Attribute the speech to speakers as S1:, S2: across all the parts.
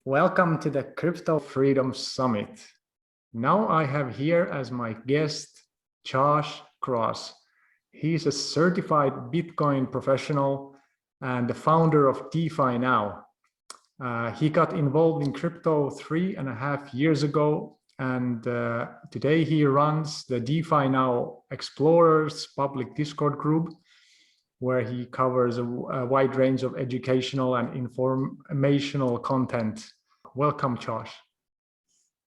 S1: Welcome to the Crypto Freedom Summit. Now I have here as my guest, Josh Cross. He's a certified Bitcoin professional and the founder of DeFi NOW. He got involved in crypto 3.5 years ago, and today he runs the DeFi NOW Explorers public Discord group, where he covers a wide range of educational and informational content. Welcome, Josh.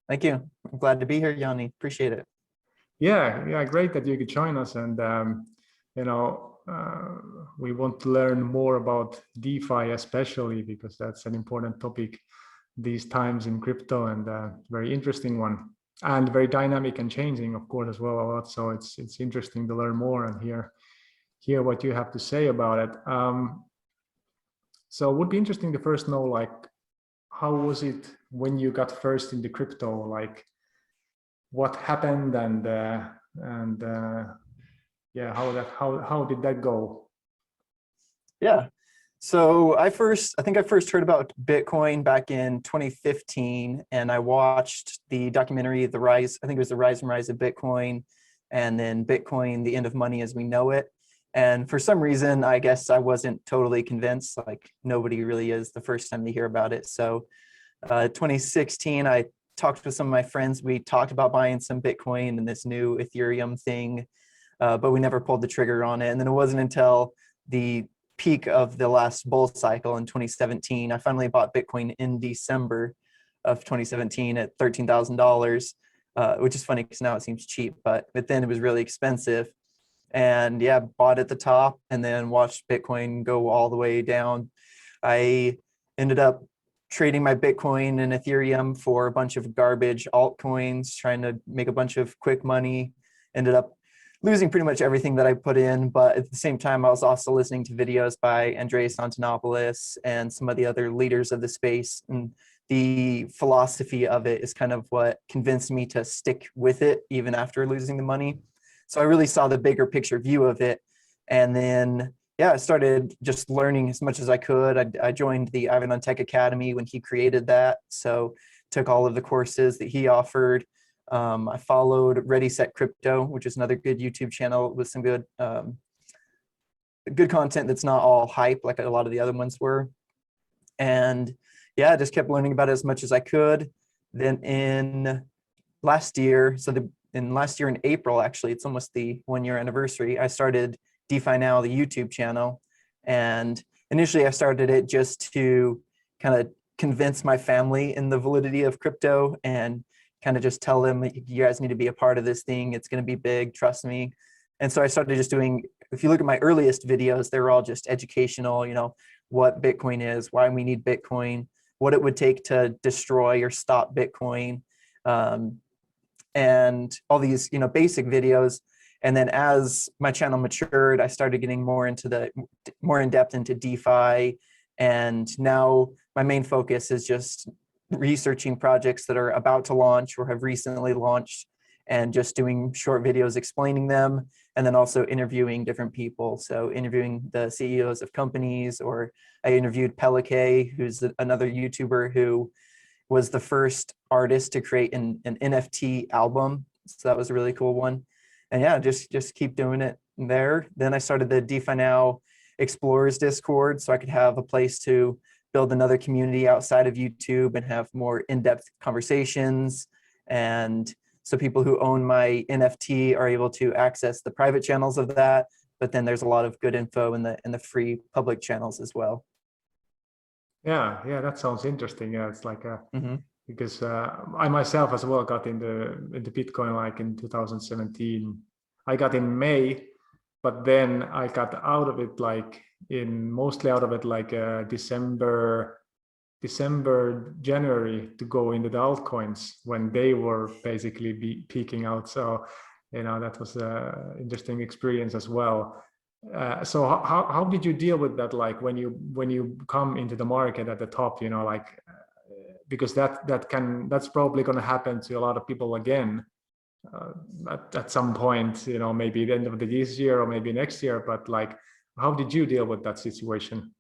S2: Thank you. I'm glad to be here, Yanni. Appreciate it.
S1: Yeah, great that you could join us. And, we want to learn more about DeFi, especially because that's an important topic these times in crypto, and a very interesting one, and very dynamic and changing, of course, as well a lot. So it's interesting to learn more and hear what you have to say about it. So it would be interesting to first know, like, how was it when you got first into crypto? Like, what happened, and yeah, how did that go?
S2: Yeah. So I think I first heard about Bitcoin back in 2015, and I watched the documentary, The Rise, I think it was The Rise and Rise of Bitcoin, and then Bitcoin, The End of Money as We Know It. And for some reason, I guess I wasn't totally convinced, like nobody really is the first time they hear about it. So 2016, I talked with some of my friends. We talked about buying some Bitcoin and this new Ethereum thing, but we never pulled the trigger on it. And then it wasn't until the peak of the last bull cycle in 2017, I finally bought Bitcoin in December of 2017 at $13,000, which is funny because now it seems cheap, but then it was really expensive. And yeah, bought at the top and then watched Bitcoin go all the way down. I ended up trading my Bitcoin and Ethereum for a bunch of garbage altcoins, trying to make a bunch of quick money. Ended up losing pretty much everything that I put in, but at the same time, I was also listening to videos by Andreas Antonopoulos and some of the other leaders of the space. And the philosophy of it is kind of what convinced me to stick with it even after losing the money. So I really saw the bigger picture view of it. And then, yeah, I started just learning as much as I could. I joined the Ivan on Tech Academy when he created that. So took all of the courses that he offered. I followed Ready Set Crypto, which is another good YouTube channel with some good content that's not all hype like a lot of the other ones were. And yeah, I just kept learning about it as much as I could. Then in last year, in April, actually, it's almost the 1-year anniversary, I started DeFi NOW, the YouTube channel. And initially I started it just to kind of convince my family in the validity of crypto and kind of just tell them, you guys need to be a part of this thing. It's going to be big, trust me. And so I started just doing, if you look at my earliest videos, they were all just educational, what Bitcoin is, why we need Bitcoin, what it would take to destroy or stop Bitcoin. And all these, basic videos. And then as my channel matured, I started getting more in depth into DeFi. And now my main focus is just researching projects that are about to launch or have recently launched, and just doing short videos explaining them, and then also interviewing different people. So interviewing the CEOs of companies, or I interviewed Pelike, who's another YouTuber who was the first artist to create an NFT album. So that was a really cool one. And yeah, just keep doing it there. Then I started the DeFi NOW Explorers Discord, so I could have a place to build another community outside of YouTube and have more in-depth conversations. And so people who own my NFT are able to access the private channels of that, but then there's a lot of good info in the free public channels as well.
S1: Yeah, that sounds interesting. Yeah, it's like because I myself as well got into Bitcoin like in 2017. I got in May, but then I got out of it mostly out of it December, January, to go into the altcoins when they were basically peaking out. So that was an interesting experience as well. So how did you deal with that, like when you come into the market at the top, because that's probably going to happen to a lot of people again at some point, maybe the end of this year or maybe next year, but how did you deal with that situation?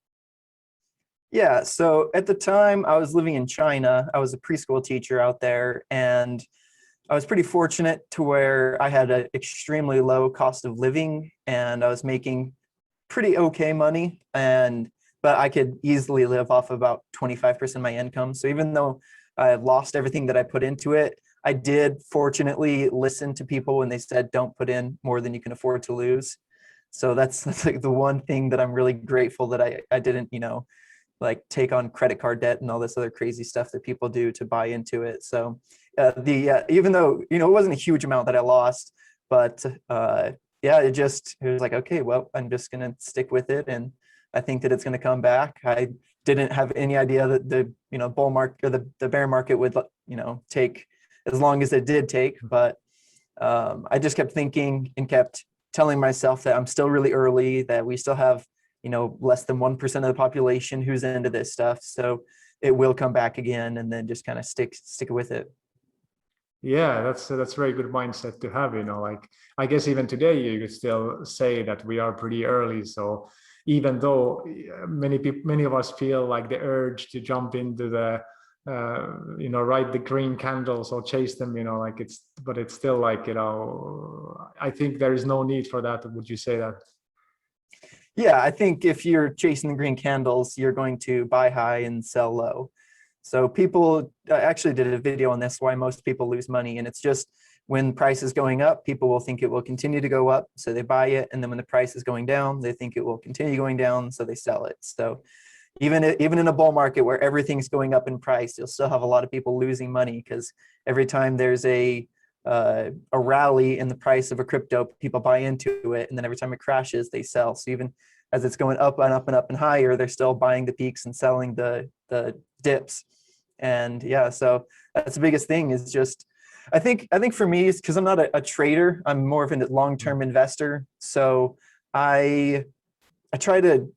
S2: Yeah, so at the time I was living in China. I was a preschool teacher out there, and I was pretty fortunate to where I had an extremely low cost of living and I was making pretty okay money, and but I could easily live off about 25% of my income. So even though I lost everything that I put into it, I did fortunately listen to people when they said don't put in more than you can afford to lose. So that's like the one thing that I'm really grateful that I didn't, like take on credit card debt and all this other crazy stuff that people do to buy into it. So the even though it wasn't a huge amount that I lost, but yeah, it was like, okay, well, I'm just gonna stick with it, and I think that it's gonna come back. I didn't have any idea that the bull market or the bear market would take as long as it did take, but I just kept thinking and kept telling myself that I'm still really early, that we still have less than 1% of the population who's into this stuff. So it will come back again, and then just kind of stick with it.
S1: Yeah, that's a very good mindset to have, like I guess even today you could still say that we are pretty early. So even though many of us feel like the urge to jump into the ride the green candles or chase them, like but it's still like, I think there is no need for that. Would you say that?
S2: Yeah, I think if you're chasing the green candles, you're going to buy high and sell low. So people, I actually did a video on this, why most people lose money. And it's just when price is going up, people will think it will continue to go up. So they buy it. And then when the price is going down, they think it will continue going down. So they sell it. So even in a bull market where everything's going up in price, you'll still have a lot of people losing money, because every time there's a rally in the price of a crypto, people buy into it, and then every time it crashes, they sell. So even as it's going up and up and up and higher, they're still buying the peaks and selling the dips. And yeah, so that's the biggest thing is just, I think for me, is because I'm not a trader, I'm more of a long-term investor. So I try to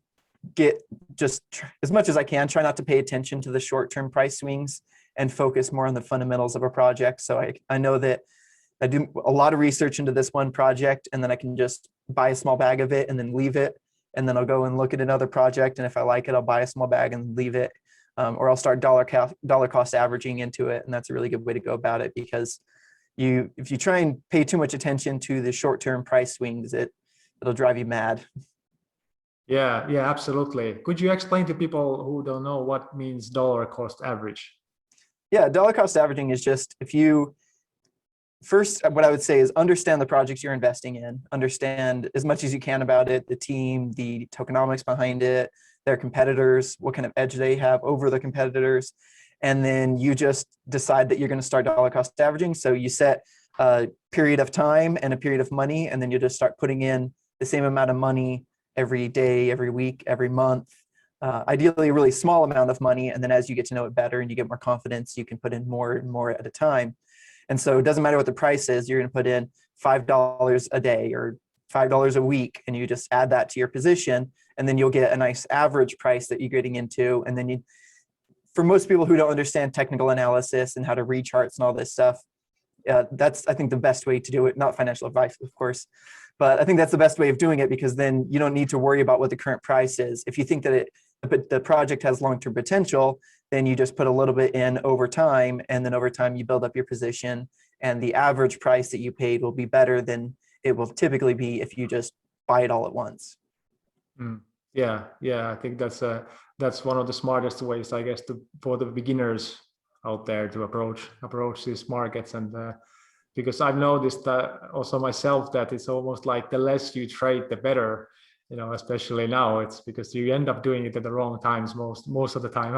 S2: get just as much as I can, try not to pay attention to the short-term price swings and focus more on the fundamentals of a project. So I know that I do a lot of research into this one project, and then I can just buy a small bag of it and then leave it. And then I'll go and look at another project, and if I like it, I'll buy a small bag and leave it. Or I'll start dollar cost averaging into it. And that's a really good way to go about it, because if you try and pay too much attention to the short-term price swings, it'll drive you mad.
S1: Yeah, absolutely. Could you explain to people who don't know what means dollar cost average?
S2: Yeah, dollar cost averaging is just, if you first, what I would say is understand the projects you're investing in, understand as much as you can about it, the team, the tokenomics behind it, their competitors, what kind of edge they have over the competitors. And then you just decide that you're going to start dollar cost averaging. So you set a period of time and a period of money, and then you just start putting in the same amount of money every day, every week, every month. Ideally a really small amount of money. And then as you get to know it better and you get more confidence, you can put in more and more at a time. And so it doesn't matter what the price is, you're going to put in $5 a day or $5 a week, and you just add that to your position, and then you'll get a nice average price that you're getting into. And then for most people who don't understand technical analysis and how to read charts and all this stuff, that's, I think, the best way to do it. Not financial advice, of course, but I think that's the best way of doing it, because then you don't need to worry about what the current price is. If you think that the project has long-term potential, then you just put a little bit in over time, and then over time you build up your position, and the average price that you paid will be better than it will typically be if you just buy it all at once.
S1: Yeah, I think that's one of the smartest ways, I guess, for the beginners out there to approach these markets. And because I've noticed that also myself, that it's almost like the less you trade, the better. Especially now, it's because you end up doing it at the wrong times most of the time,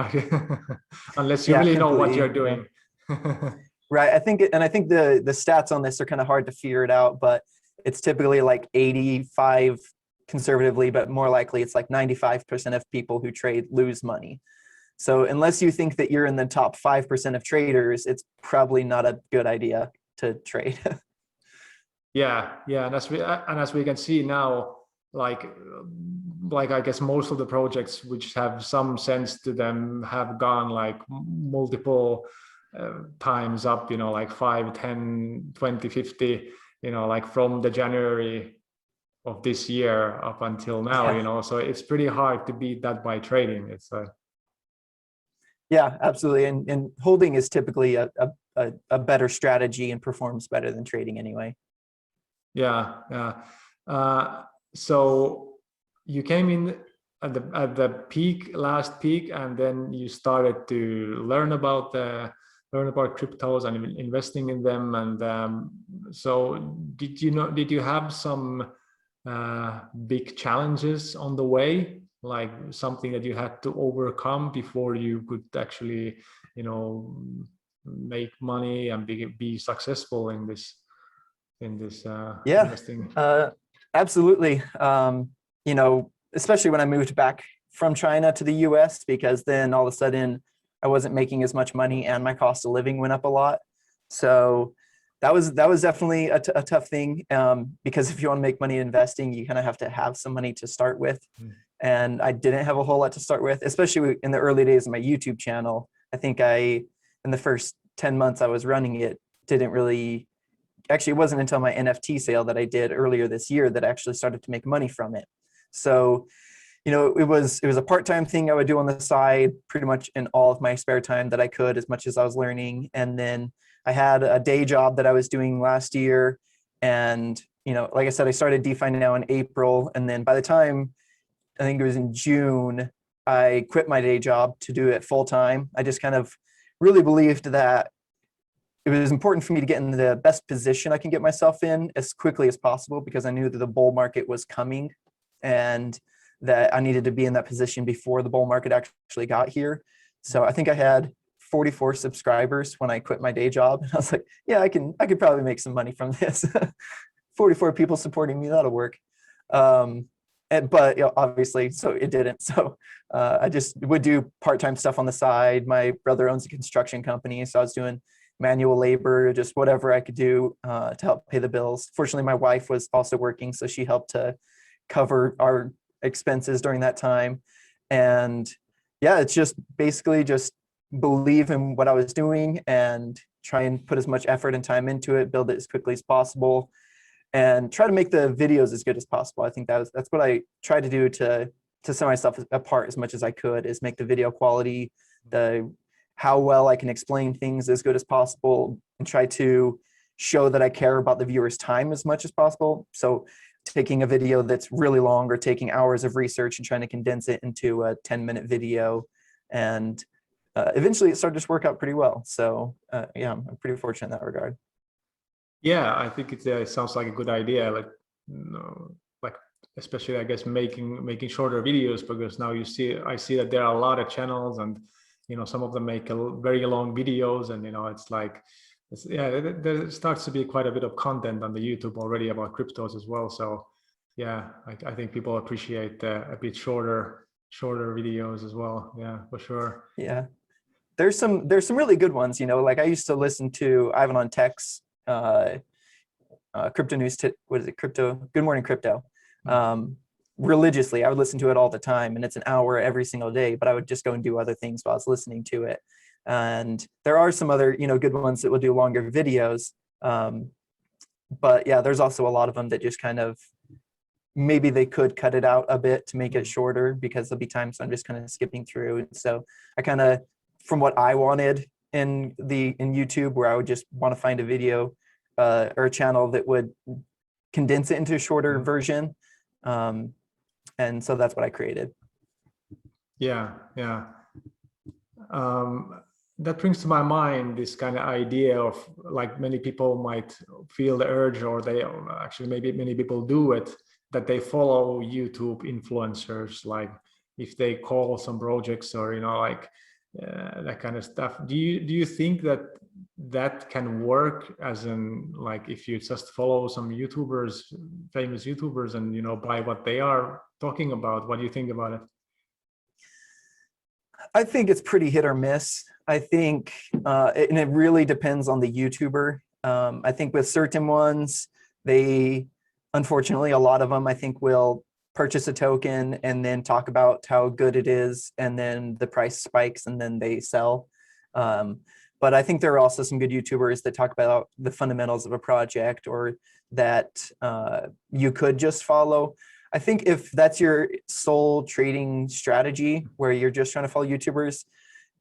S1: unless you
S2: Yeah,
S1: really know what you're
S2: completely.
S1: doing.
S2: Right. I think the stats on this are kind of hard to figure it out, but it's typically like 85 conservatively, but more likely it's like 95% of people who trade lose money. So unless you think that you're in the top 5% of traders, it's probably not a good idea to trade.
S1: Yeah, and as we can see now, like I guess most of the projects which have some sense to them have gone like multiple times up, like 5, 10, 20, 50, like from the January of this year up until now,
S2: Yeah.
S1: so it's pretty hard to beat that by trading.
S2: Yeah, absolutely. And holding is typically a better strategy and performs better than trading anyway.
S1: Yeah, yeah. So you came in at the peak, last peak, and then you started to learn about cryptos and investing in them. And so did you have some big challenges on the way, like something that you had to overcome before you could actually, you know, make money and be successful in this
S2: Yeah,
S1: investing?
S2: absolutely. You know, especially when I moved back from China to the US, because then all of a sudden I wasn't making as much money and my cost of living went up a lot. So that was definitely a tough thing, because if you want to make money investing, you kind of have to have some money to start with.
S1: Mm.
S2: And I didn't have a whole lot to start with, especially in the early days of my YouTube channel. I think in the first 10 months I was running it, didn't really, actually it wasn't until my NFT sale that I did earlier this year that I actually started to make money from it. So, you know, it was a part-time thing I would do on the side pretty much in all of my spare time that I could, as much as I was learning. And then I had a day job that I was doing last year. And, you know, like I said, I started DeFi Now in April. And then by the time, I think it was in June, I quit my day job to do it full time. I just kind of really believed that it was important for me to get in the best position I can get myself in as quickly as possible, because I knew that the bull market was coming and that I needed to be in that position before the bull market actually got here. So I think I had 44 subscribers when I quit my day job. And I was like, yeah, I could probably make some money from this. 44 people supporting me, that'll work. But you know, obviously, so it didn't. So I just would do part-time stuff on the side. My brother owns a construction company, so I was doing manual labor, just whatever I could do to help pay the bills. Fortunately, my wife was also working, so she helped to cover our expenses during that time. And yeah, it's just basically just believe in what I was doing and try and put as much effort and time into it, build it as quickly as possible, and try to make the videos as good as possible. I think that's what I tried to do to set myself apart as much as I could, is make the video quality, how well I can explain things as good as possible, and try to show that I care about the viewer's time as much as possible. So taking a video that's really long or taking hours of research and trying to condense it into a 10-minute video. And eventually it started to work out pretty well. So yeah, I'm pretty fortunate in that regard.
S1: Yeah, I think it sounds like a good idea. Like especially I guess making shorter videos, because now I see that there are a lot of channels, and some of them make very long videos, and it's like there starts to be quite a bit of content on the YouTube already about cryptos as well. So yeah, I think people appreciate a bit shorter videos as well. Yeah, for sure.
S2: Yeah, there's some really good ones. Like I used to listen to Ivan on Tech's crypto news. What is it? Good Morning Crypto. Religiously, I would listen to it all the time, and it's an hour every single day. But I would just go and do other things while I was listening to it. And there are some other good ones that will do longer videos. But yeah, there's also a lot of them that just kind of, maybe they could cut it out a bit to make it shorter, because there'll be times I'm just kind of skipping through. And so I kind of, from what I wanted in YouTube, where I would just want to find a video or a channel that would condense it into a shorter version. And so that's what I created.
S1: Yeah. That brings to my mind this kind of idea of, like, many people might feel the urge, or they actually, maybe many people do it, that they follow YouTube influencers, like if they call some projects, or like that kind of stuff. Do you think that can work, as in, like, if you just follow some YouTubers, famous YouTubers, and buy what they are talking about? What do you think about it?
S2: I think it's pretty hit or miss. I think, and it really depends on the YouTuber. I think with certain ones, unfortunately, a lot of them, I think, will purchase a token and then talk about how good it is, and then the price spikes and then they sell. But I think there are also some good YouTubers that talk about the fundamentals of a project, or that you could just follow. I think if that's your sole trading strategy, where you're just trying to follow YouTubers,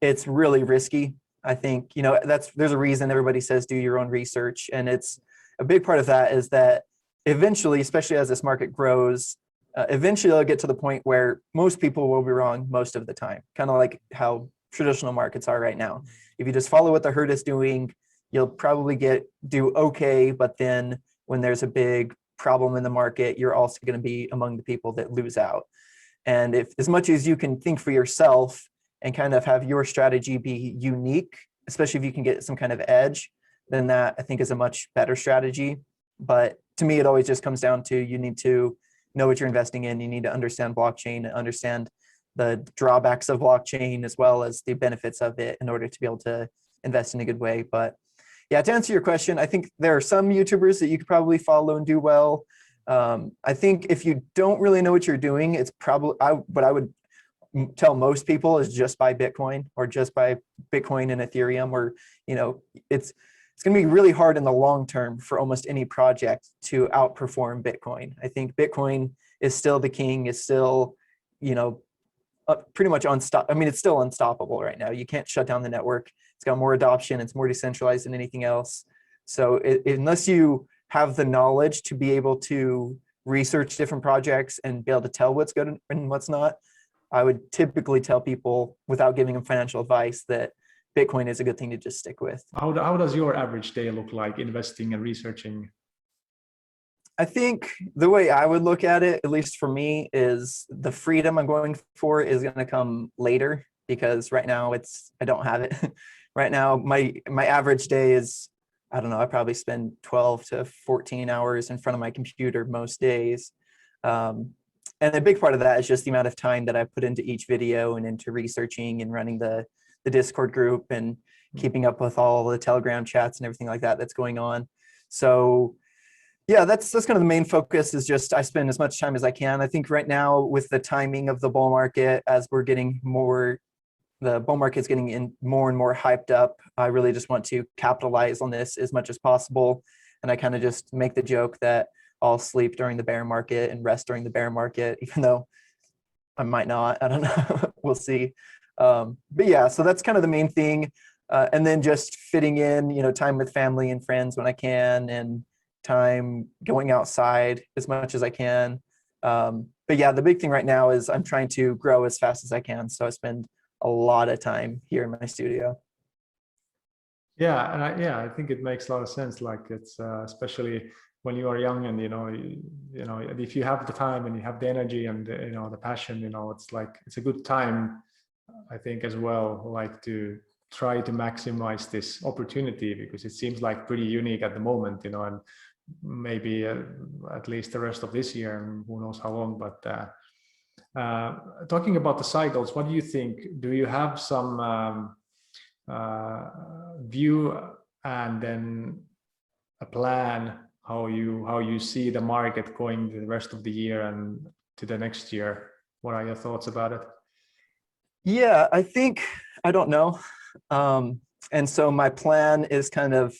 S2: it's really risky. I think, there's a reason everybody says do your own research. And it's a big part of that is that eventually, especially as this market grows, eventually it'll get to the point where most people will be wrong most of the time, kind of like how traditional markets are right now. If you just follow what the herd is doing, you'll probably do okay, but then when there's a big problem in the market, you're also going to be among the people that lose out. And if as much as you can think for yourself and kind of have your strategy be unique, especially if you can get some kind of edge, then that I think is a much better strategy. But to me, it always just comes down to you need to know what you're investing in. You need to understand blockchain and understand the drawbacks of blockchain as well as the benefits of it in order to be able to invest in a good way. But yeah, to answer your question, I think there are some YouTubers that you could probably follow and do well. I think if you don't really know what you're doing, it's probably, what I would tell most people is just buy Bitcoin or just buy Bitcoin and Ethereum, or, it's going to be really hard in the long term for almost any project to outperform Bitcoin. I think Bitcoin is still the king, is still, pretty much unstoppable. I mean, it's still unstoppable right now. You can't shut down the network. It's got more adoption. It's more decentralized than anything else. So unless you have the knowledge to be able to research different projects and be able to tell what's good and what's not, I would typically tell people without giving them financial advice that Bitcoin is a good thing to just stick with.
S1: How does your average day look like investing and researching?
S2: I think the way I would look at it, at least for me, is the freedom I'm going for is going to come later, because right now I don't have it. Right now, my average day is, I don't know, I probably spend 12 to 14 hours in front of my computer most days. And a big part of that is just the amount of time that I put into each video and into researching and running the Discord group and keeping up with all the Telegram chats and everything like that that's going on. So yeah, that's kind of the main focus, is just I spend as much time as I can. I think right now with the timing of the bull market, as we're getting more, the bull market's getting in more and more hyped up, I really just want to capitalize on this as much as possible. And I kind of just make the joke that I'll sleep during the bear market and rest during the bear market, even though I might not, I don't know, we'll see. But yeah, so that's kind of the main thing. And then just fitting in, time with family and friends when I can, and time going outside as much as I can. But yeah, the big thing right now is I'm trying to grow as fast as I can. So I spend a lot of time here in my studio.
S1: Yeah, and I think it makes a lot of sense. Like it's especially when you are young, and if you have the time and you have the energy and the passion, it's like it's a good time, I think, as well, like to try to maximize this opportunity, because it seems like pretty unique at the moment, and maybe at least the rest of this year, and who knows how long. But talking about the cycles, what do you think? Do you have some view and then a plan how you see the market going the rest of the year and to the next year? What are your thoughts about it?
S2: Yeah, I don't know. And so my plan is kind of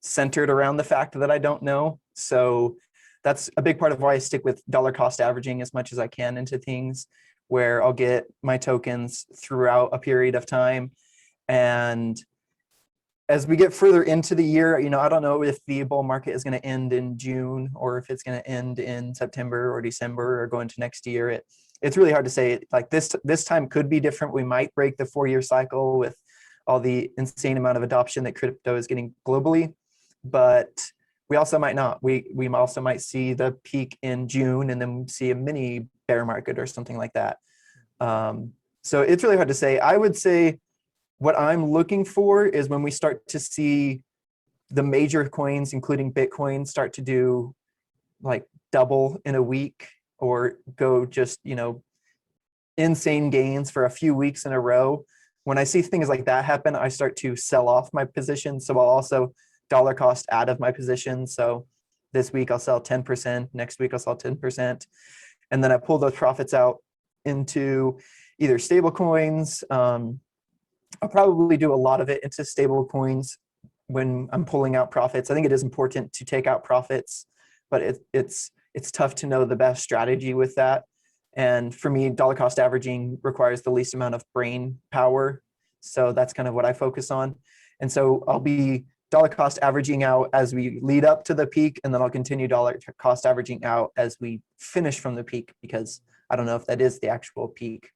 S2: centered around the fact that I don't know. So that's a big part of why I stick with dollar cost averaging as much as I can into things, where I'll get my tokens throughout a period of time. And as we get further into the year, I don't know if the bull market is going to end in June, or if it's going to end in September or December or go into next year. It's really hard to say. Like this time could be different. We might break the 4-year cycle with all the insane amount of adoption that crypto is getting globally, but we also might not. We also might see the peak in June and then see a mini bear market or something like that. So it's really hard to say. I would say what I'm looking for is when we start to see the major coins, including Bitcoin, start to do like double in a week, or go just, insane gains for a few weeks in a row. When I see things like that happen, I start to sell off my position. So I'll also dollar cost out of my position. So this week I'll sell 10%, next week I'll sell 10%. And then I pull those profits out into either stable coins. I'll probably do a lot of it into stable coins when I'm pulling out profits. I think it is important to take out profits, but it's tough to know the best strategy with that. And for me, dollar cost averaging requires the least amount of brain power. So that's kind of what I focus on. And so I'll be dollar cost averaging out as we lead up to the peak, and then I'll continue dollar cost averaging out as we finish from the peak, because I don't know if that is the actual peak.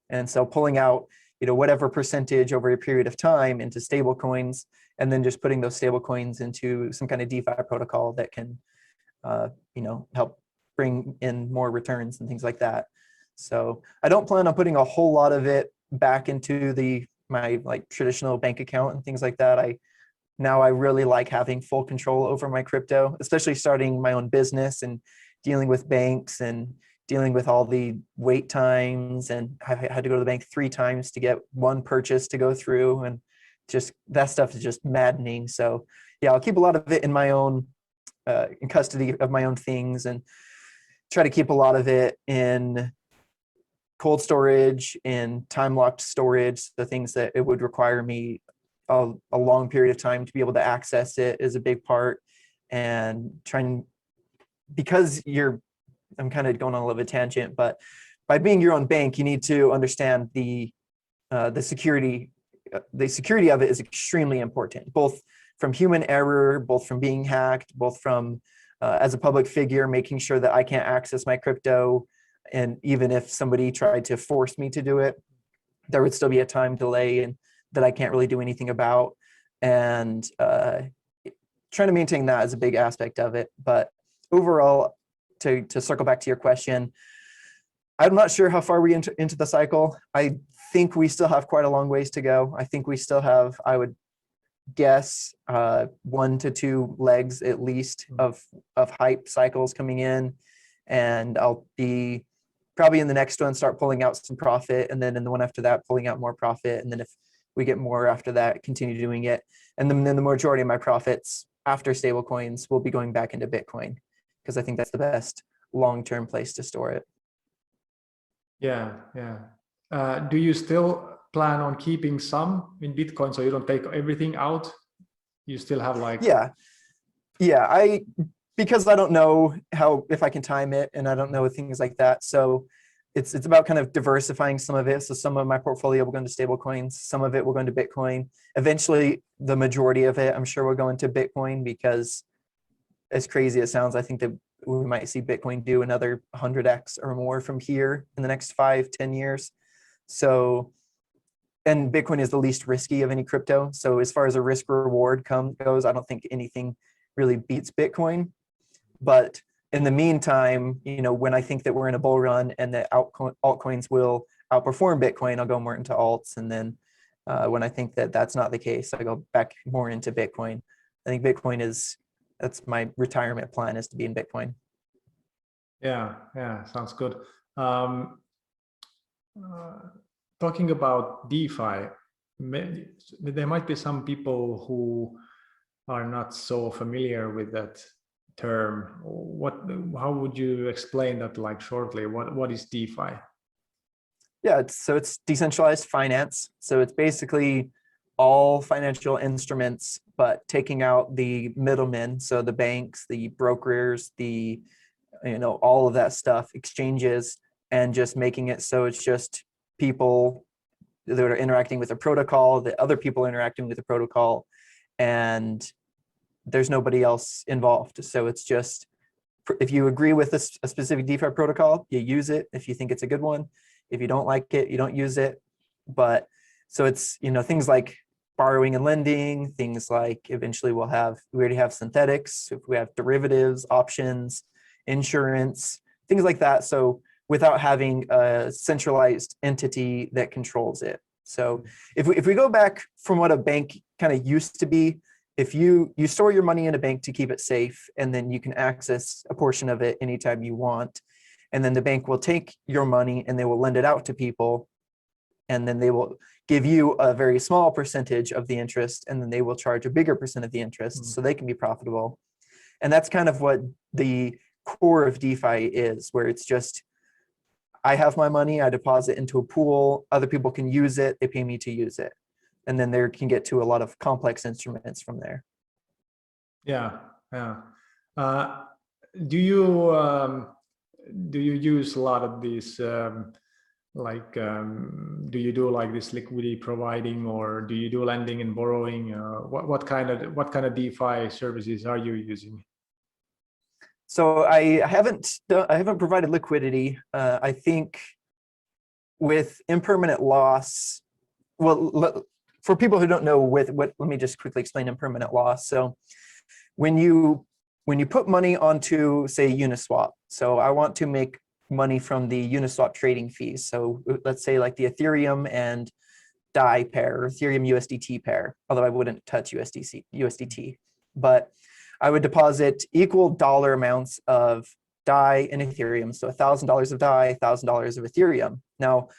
S2: And so pulling out, whatever percentage over a period of time into stable coins, and then just putting those stable coins into some kind of DeFi protocol that can, help bring in more returns and things like that. So I don't plan on putting a whole lot of it back into my like traditional bank account and things like that. I really like having full control over my crypto, especially starting my own business and dealing with banks and dealing with all the wait times. And I had to go to the bank 3 times to get one purchase to go through, and just that stuff is just maddening. So yeah, I'll keep a lot of it in my own, in custody of my own things, and try to keep a lot of it in cold storage and time locked storage. The things that it would require me a long period of time to be able to access it is a big part. And because I'm kind of going on a little bit of a tangent, but by being your own bank, you need to understand the security. The security of it is extremely important, both from human error, both from being hacked, both from as a public figure, making sure that I can't access my crypto. And even if somebody tried to force me to do it, there would still be a time delay and that I can't really do anything about. And trying to maintain that is a big aspect of it. But overall, to circle back to your question, I'm not sure how far we into the cycle. I think we still have quite a long ways to go. I think we still have, I would guess, 1 to 2 legs at least of hype cycles coming in. And I'll be probably in the next one, start pulling out some profit. And then in the one after that, pulling out more profit. And then if we get more after that, continue doing it. And then the majority of my profits after stable coins will be going back into Bitcoin, because I think that's the best long-term place to store it.
S1: Yeah, yeah. Do you still plan on keeping some in Bitcoin so you don't take everything out? You still have like...
S2: Yeah, because I don't know if I can time it, and I don't know things like that. So it's about kind of diversifying some of it. So some of my portfolio will go into stable coins, some of it will go into Bitcoin. Eventually, the majority of it, I'm sure, will go into Bitcoin, because as crazy as it sounds, I think that we might see Bitcoin do another 100x or more from here in the next 5-10 years. So, and Bitcoin is the least risky of any crypto. So as far as a risk reward goes, I don't think anything really beats Bitcoin. But in the meantime, when I think that we're in a bull run and that altcoins will outperform Bitcoin, I'll go more into alts. And then when I think that that's not the case, I go back more into Bitcoin. I think Bitcoin that's my retirement plan, is to be in Bitcoin.
S1: Yeah, sounds good. Talking about DeFi, there might be some people who are not so familiar with that term. How would you explain that, like, shortly? What is DeFi?
S2: Yeah, it's decentralized finance. So it's basically all financial instruments, but taking out the middlemen. So the banks, the brokers, all of that stuff, exchanges, and just making it so it's just people that are interacting with a protocol, the other people interacting with the protocol, and there's nobody else involved. So it's just, if you agree with a specific DeFi protocol, you use it. If you think it's a good one, if you don't like it, you don't use it. But so it's, things like borrowing and lending, things like eventually we already have synthetics, if we have derivatives, options, insurance, things like that. So without having a centralized entity that controls it. So if we go back from what a bank kind of used to be, if you store your money in a bank to keep it safe, and then you can access a portion of it anytime you want, and then the bank will take your money and they will lend it out to people, and then they will give you a very small percentage of the interest, and then they will charge a bigger percent of the interest so they can be profitable. And that's kind of what the core of DeFi is, where it's just, I have my money, I deposit into a pool, other people can use it, they pay me to use it. And then they can get to a lot of complex instruments from there.
S1: Yeah. Do you use a lot of these Like, do you do like this liquidity providing, or do you do lending and borrowing? What kind of DeFi services are you using?
S2: So I haven't provided liquidity. I think with impermanent loss, well, for people who don't know let me just quickly explain impermanent loss. So when you put money onto, say, Uniswap, so I want to make money from the Uniswap trading fees. So let's say like the Ethereum and DAI pair, or Ethereum USDT pair, although I wouldn't touch USDT, but I would deposit equal dollar amounts of DAI and Ethereum. So $1,000 of DAI, $1,000 of Ethereum. Now,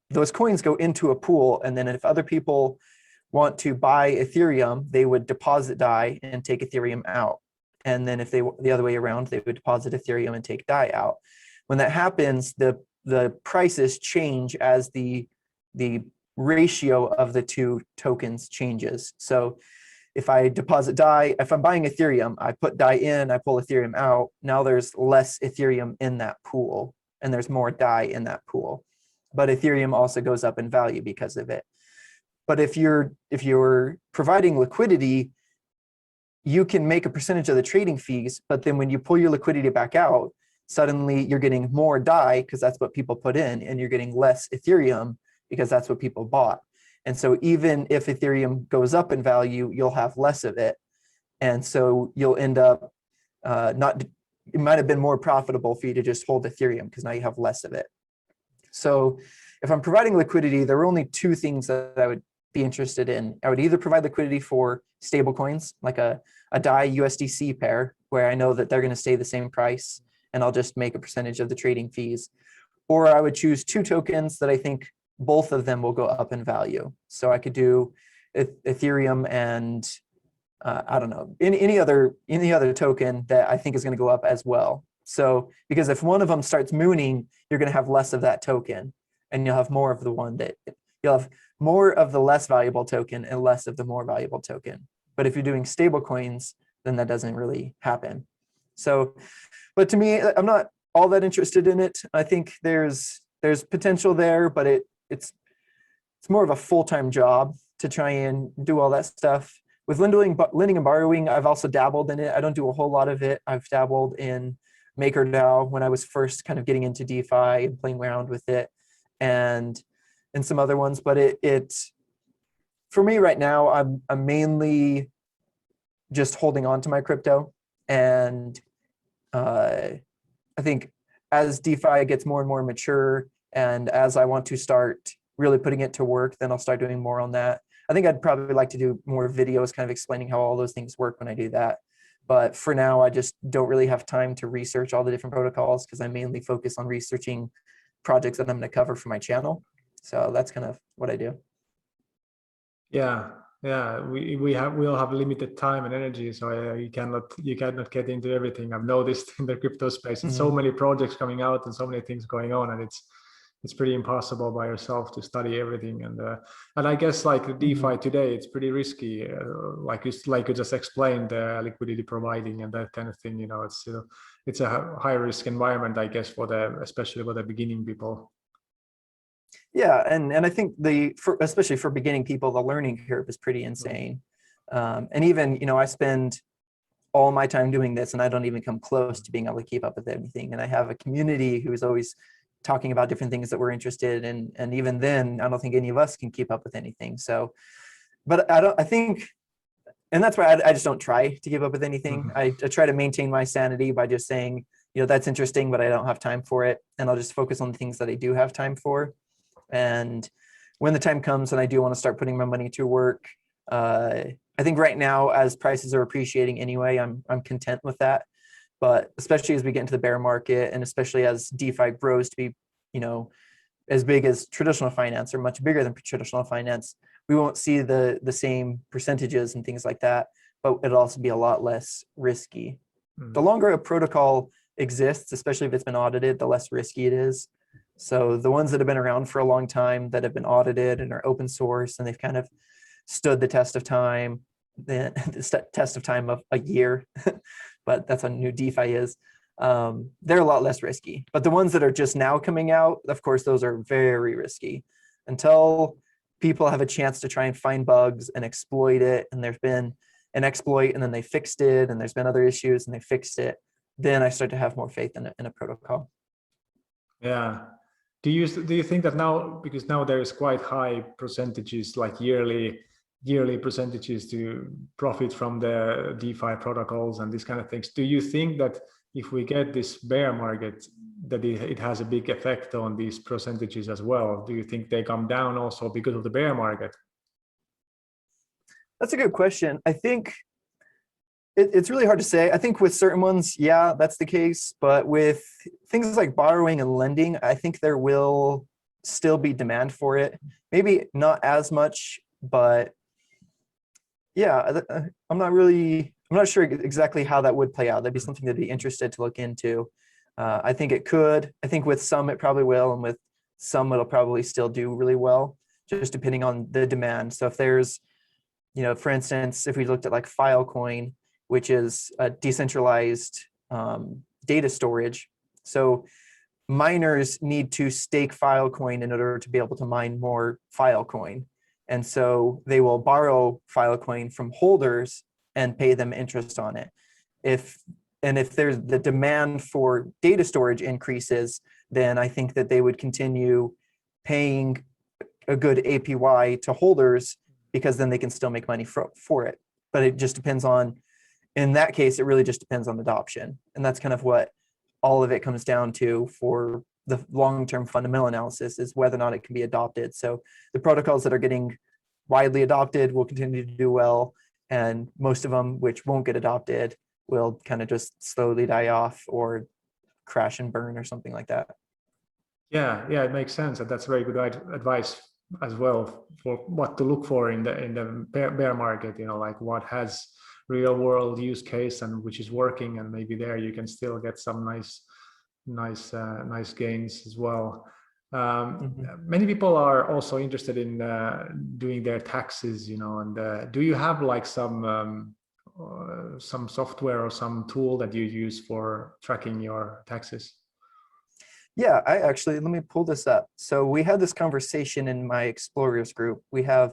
S2: those coins go into a pool, and then if other people want to buy Ethereum, they would deposit DAI and take Ethereum out. And then if they the other way around, they would deposit Ethereum and take DAI out. When that happens, the prices change as the ratio of the two tokens changes. So if I deposit DAI, if I'm buying Ethereum, I put DAI in, I pull Ethereum out. Now there's less Ethereum in that pool, and there's more DAI in that pool. But Ethereum also goes up in value because of it. But if you're providing liquidity, you can make a percentage of the trading fees, but then when you pull your liquidity back out, suddenly you're getting more DAI because that's what people put in, and you're getting less Ethereum because that's what people bought. And so even if Ethereum goes up in value, you'll have less of it. And so you'll end up it might have been more profitable for you to just hold Ethereum because now you have less of it. So if I'm providing liquidity, there are only two things that I would be interested in. I would either provide liquidity for stable coins, like a DAI USDC pair, where I know that they're going to stay the same price, and I'll just make a percentage of the trading fees. Or I would choose two tokens that I think both of them will go up in value. So I could do Ethereum and I don't know, any other token that I think is going to go up as well. So because if one of them starts mooning, you're going to have less of that token, and you'll have more of the one that you'll have more of the less valuable token and less of the more valuable token. But if you're doing stable coins, then that doesn't really happen. So, but to me, I'm not all that interested in it. I think there's potential there, but it's more of a full-time job to try and do all that stuff. With lending and borrowing, I've also dabbled in it. I don't do a whole lot of it. I've dabbled in MakerDAO when I was first kind of getting into DeFi and playing around with it, and some other ones. But it's for me right now, I'm mainly just holding on to my crypto. And I think as DeFi gets more and more mature, and as I want to start really putting it to work, then I'll start doing more on that. I think I'd probably like to do more videos kind of explaining how all those things work when I do that. But for now, I just don't really have time to research all the different protocols because I mainly focus on researching projects that I'm going to cover for my channel. So that's kind of what I do.
S1: Yeah, we all have limited time and energy, so you cannot get into everything. I've noticed in the crypto space, and so many projects coming out and so many things going on, and it's pretty impossible by yourself to study everything. And I guess like the DeFi today, it's pretty risky, like you just explained, liquidity providing and that kind of thing. You know, it's a high risk environment, I guess, especially for the beginning people.
S2: Yeah, and I think especially for beginning people, the learning curve is pretty insane. And even, I spend all my time doing this, and I don't even come close to being able to keep up with everything. And I have a community who is always talking about different things that we're interested in, and even then, I don't think any of us can keep up with anything. So, but I think, and that's why I just don't try to keep up with anything. I try to maintain my sanity by just saying, that's interesting, but I don't have time for it, and I'll just focus on the things that I do have time for. And when the time comes and I do want to start putting my money to work, I think right now, as prices are appreciating anyway, I'm content with that. But especially as we get into the bear market, and especially as DeFi grows to be, as big as traditional finance or much bigger than traditional finance, we won't see the same percentages and things like that, but it'll also be a lot less risky. The longer a protocol exists, especially if it's been audited, the less risky it is. So the ones that have been around for a long time, that have been audited and are open source, and they've kind of stood the test of time, the test of time of a year, but that's how new DeFi is. they're a lot less risky. But the ones that are just now coming out, of course, those are very risky. Until people have a chance to try and find bugs and exploit it, and there's been an exploit and then they fixed it, and there's been other issues and they fixed it, then I start to have more faith in a protocol.
S1: Yeah. Do you think that now, because now there is quite high percentages, like yearly percentages to profit from the DeFi protocols and these kind of things, do you think that if we get this bear market, that it has a big effect on these percentages as well? Do you think they come down also because of the bear market?
S2: That's a good question. I think it's really hard to say. I think with certain ones, yeah, that's the case. But with things like borrowing and lending, I think there will still be demand for it. Maybe not as much, but yeah, I'm not sure exactly how that would play out. That'd be something to be interested to look into. I think it could. I think with some it probably will, and with some it'll probably still do really well, just depending on the demand. So if there's, for instance, if we looked at like Filecoin, which is a decentralized data storage. So miners need to stake Filecoin in order to be able to mine more Filecoin. And so they will borrow Filecoin from holders and pay them interest on it. If there's the demand for data storage increases, then I think that they would continue paying a good APY to holders, because then they can still make money for it. But it just depends on, in that case, it really just depends on adoption. And that's kind of what all of it comes down to for the long-term fundamental analysis, is whether or not it can be adopted. So the protocols that are getting widely adopted will continue to do well, and most of them which won't get adopted will kind of just slowly die off or crash and burn or something like that.
S1: Yeah, it makes sense, and that's very good advice as well for what to look for in the bear market. Like what has real world use case and which is working, and maybe there you can still get some nice gains as well. Many people are also interested in doing their taxes, and do you have like some software or some tool that you use for tracking your taxes?
S2: Yeah, let me pull this up. So we had this conversation in my Explorers group. We have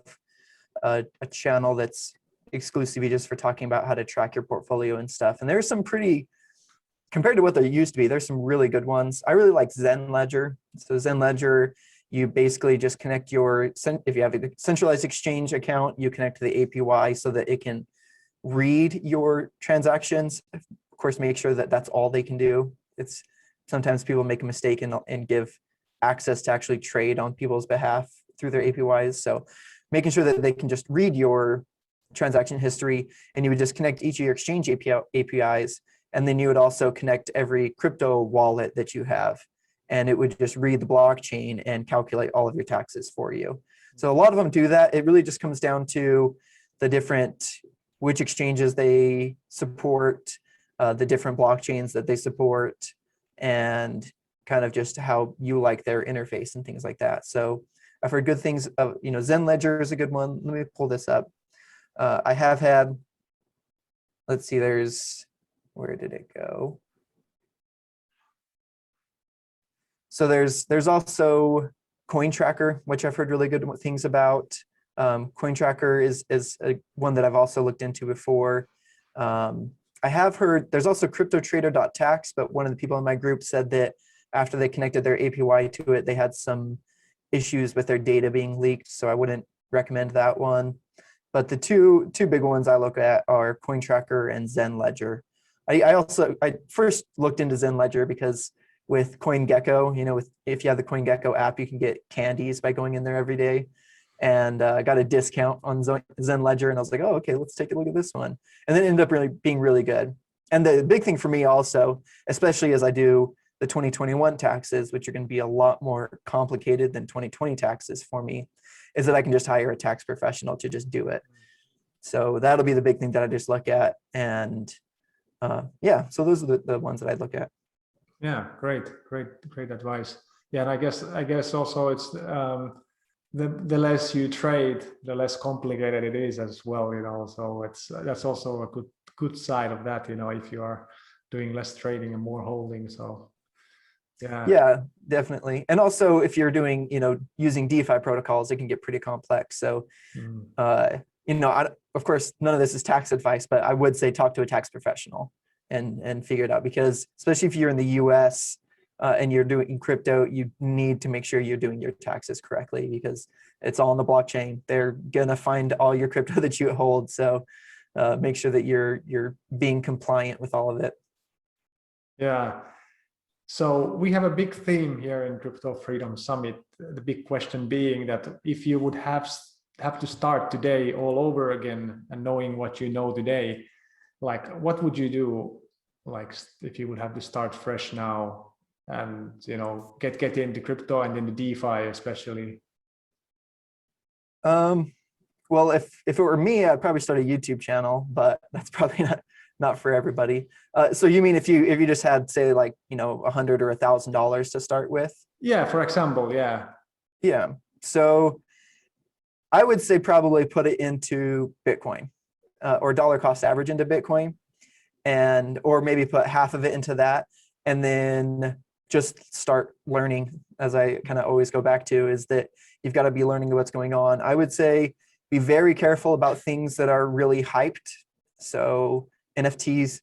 S2: a channel that's exclusively just for talking about how to track your portfolio and stuff. And there's some compared to what there used to be, there's some really good ones. I really like Zen Ledger. So Zen Ledger, you basically just connect if you have a centralized exchange account, you connect to the APY so that it can read your transactions. Of course, make sure that that's all they can do. Sometimes people make a mistake and give access to actually trade on people's behalf through their APYs. So making sure that they can just read your transaction history, and you would just connect each of your exchange APIs, and then you would also connect every crypto wallet that you have, and it would just read the blockchain and calculate all of your taxes for you. So a lot of them do that. It really just comes down to which exchanges they support, the different blockchains that they support, and kind of just how you like their interface and things like that. So I've heard good things of, Zen Ledger is a good one. Let me pull this up. I have had, let's see, where did it go? So there's also Coin Tracker, which I've heard really good things about. Coin Tracker is one that I've also looked into before. I have heard there's also CryptoTrader.tax, but one of the people in my group said that after they connected their APY to it, they had some issues with their data being leaked, so I wouldn't recommend that one. But the two big ones I look at are Coin Tracker and Zen Ledger. I first looked into Zen Ledger because with CoinGecko, if you have the CoinGecko app, you can get candies by going in there every day. And I got a discount on Zen Ledger, and I was like, oh, okay, let's take a look at this one. And then it ended up being really good. And the big thing for me also, especially as I do the 2021 taxes, which are going to be a lot more complicated than 2020 taxes for me, is that I can just hire a tax professional to just do it. So that'll be the big thing that I just look at. And yeah, so those are the ones that I look at.
S1: Yeah, great advice. Yeah, and I guess also it's the less you trade, the less complicated it is as well. So that's also a good side of that. If you are doing less trading and more holding. So
S2: yeah, definitely. And also if you're doing, using DeFi protocols, it can get pretty complex. So, of course, none of this is tax advice, but I would say talk to a tax professional and figure it out, because especially if you're in the US and you're doing crypto, you need to make sure you're doing your taxes correctly, because it's all on the blockchain. They're gonna find all your crypto that you hold. So make sure that you're being compliant with all of it.
S1: Yeah. So we have a big theme here in Crypto Freedom Summit. The big question being that if you would have to start today all over again and knowing what you know today, like what would you do? Like if you would have to start fresh now and get into crypto and into DeFi especially.
S2: Well, if it were me, I'd probably start a YouTube channel, but that's probably not for everybody. So you mean if you just had, say, like, $100 or $1,000 to start with?
S1: Yeah, for example, yeah.
S2: Yeah. So I would say probably put it into Bitcoin or dollar cost average into Bitcoin, or maybe put half of it into that, and then just start learning. As I kind of always go back to, is that you've got to be learning what's going on. I would say be very careful about things that are really hyped. So NFTs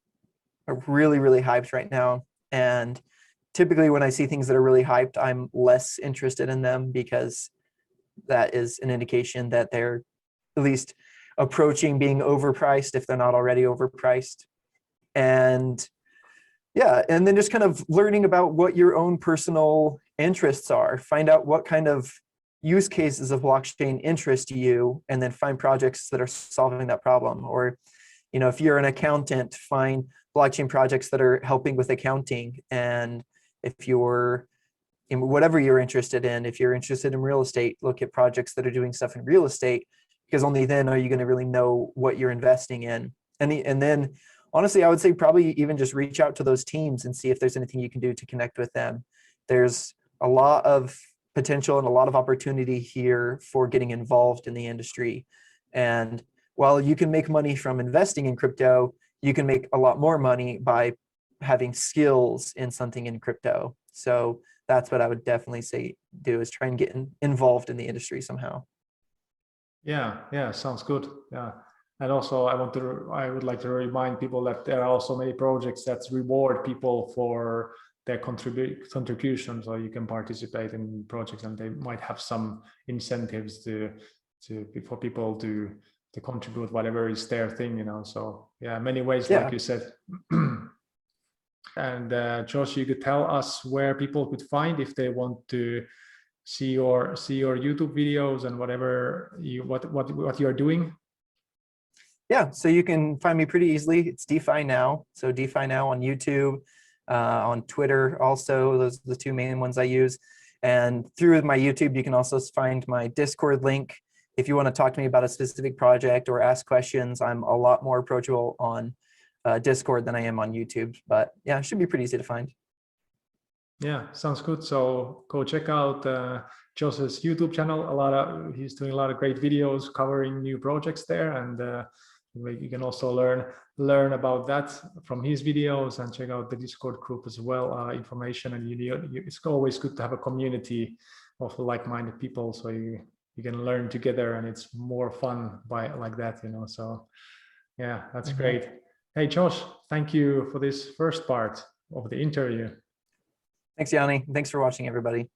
S2: are really, really hyped right now. And typically when I see things that are really hyped, I'm less interested in them, because that is an indication that they're at least approaching being overpriced, if they're not already overpriced. And yeah, and then just kind of learning about what your own personal interests are. Find out what kind of use cases of blockchain interest you, and then find projects that are solving that problem. Or, if you're an accountant, find blockchain projects that are helping with accounting. And if you're in whatever you're interested in, if you're interested in real estate, look at projects that are doing stuff in real estate, because only then are you going to really know what you're investing in. And then honestly, I would say probably even just reach out to those teams and see if there's anything you can do to connect with them. There's a lot of potential and a lot of opportunity here for getting involved in the industry. And while you can make money from investing in crypto, you can make a lot more money by having skills in something in crypto. So that's what I would definitely say do, is try and get involved in the industry somehow.
S1: Yeah, sounds good. Yeah. And also I would like to remind people that there are also many projects that reward people for their contribution. So you can participate in projects and they might have some incentives for people to contribute whatever is their thing, So yeah, many ways, like you said. And Josh, you could tell us where people could find if they want to see your YouTube videos and whatever what you're doing.
S2: Yeah, so you can find me pretty easily. It's DeFi Now. So DeFi Now on YouTube, on Twitter also. Those are the two main ones I use. And through my YouTube, you can also find my Discord link. If you want to talk to me about a specific project or ask questions, I'm a lot more approachable on Discord than I am on YouTube. But yeah, it should be pretty easy to find. Yeah,
S1: sounds good. So go check out Josh's YouTube channel. He's doing a lot of great videos covering new projects there, and you can also learn about that from his videos, and check out the Discord group as well. Information, and it's always good to have a community of like-minded people, so you can learn together, and it's more fun like that, So yeah, that's great. Hey, Josh, thank you for this first part of the interview.
S2: Thanks, Yanni. Thanks for watching, everybody.